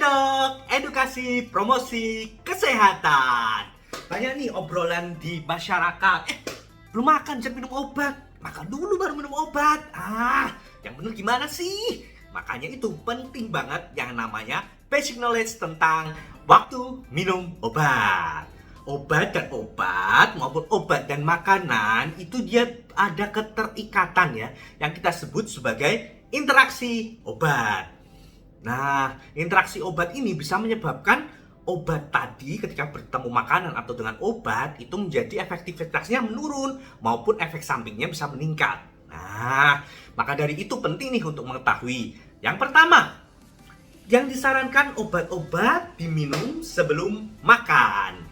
Dok, edukasi promosi kesehatan. Banyak nih obrolan di masyarakat. Belum makan jangan minum obat. Makan dulu baru minum obat. Yang bener gimana sih? Makanya itu penting banget yang namanya basic knowledge tentang waktu minum obat. Obat maupun obat dan makanan itu dia ada keterikatan ya, yang kita sebut sebagai interaksi obat. Nah, interaksi obat ini bisa menyebabkan obat tadi ketika bertemu makanan atau dengan obat itu menjadi efektivitasnya menurun maupun efek sampingnya bisa meningkat. Nah, maka dari itu penting nih untuk mengetahui. Yang pertama, yang disarankan obat-obat diminum sebelum makan.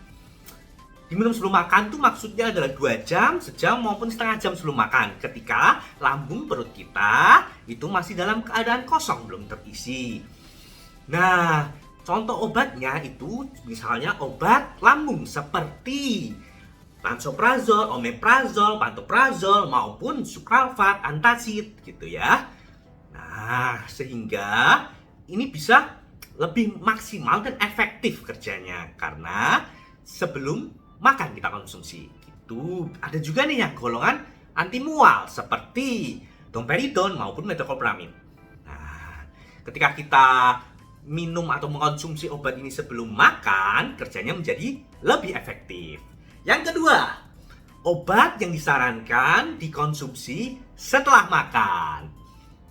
Diminum sebelum makan tuh maksudnya adalah 2 jam, sejam maupun setengah jam sebelum makan. Ketika lambung perut kita itu masih dalam keadaan kosong, belum terisi. Nah, contoh obatnya itu misalnya obat lambung seperti lansoprazol, omeprazol, pantoprazol maupun sucralfate, antacid gitu ya. Nah, sehingga ini bisa lebih maksimal dan efektif kerjanya karena sebelum makan kita konsumsi gitu. Ada juga nih yang golongan anti mual seperti domperidon maupun metoclopramid. Nah, ketika kita minum atau mengkonsumsi obat ini sebelum makan, kerjanya menjadi lebih efektif. Yang kedua, obat yang disarankan dikonsumsi setelah makan.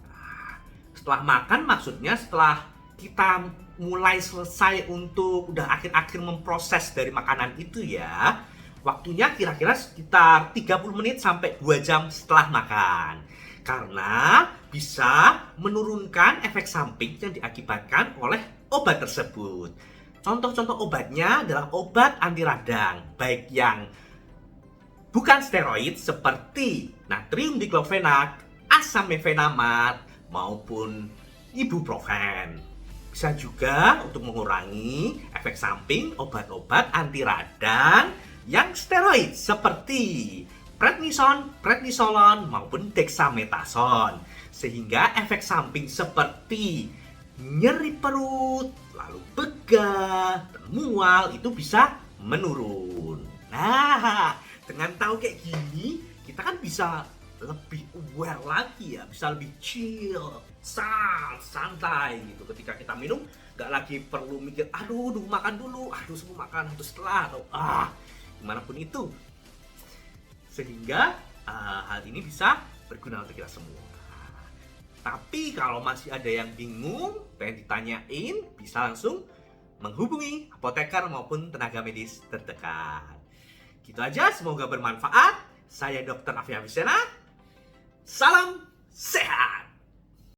Nah, setelah makan maksudnya setelah kita mulai selesai untuk udah akhir-akhir memproses dari makanan itu ya. Waktunya kira-kira sekitar 30 menit sampai 2 jam setelah makan. Karena bisa menurunkan efek samping yang diakibatkan oleh obat tersebut. Contoh-contoh obatnya adalah obat anti radang, baik yang bukan steroid seperti natrium diklofenak, asam mefenamat maupun ibuprofen. Bisa juga untuk mengurangi efek samping obat-obat anti radang yang steroid seperti prednison, prednisolon maupun dexamethasone. Sehingga efek samping seperti nyeri perut, lalu begah, dan mual itu bisa menurun. Nah, dengan tahu kayak gini, kita kan bisa lebih aware lagi ya, bisa lebih chill, santai gitu. Ketika kita minum, gak lagi perlu mikir, aduh makan dulu, sebelum makan, setelah, atau gimana pun itu. Sehingga hal ini bisa berguna untuk kita semua. Tapi kalau masih ada yang bingung, pengen ditanyain, bisa langsung menghubungi apoteker maupun tenaga medis terdekat. Gitu aja, semoga bermanfaat. Saya Dr. Afia Avicenna. Salam sehat!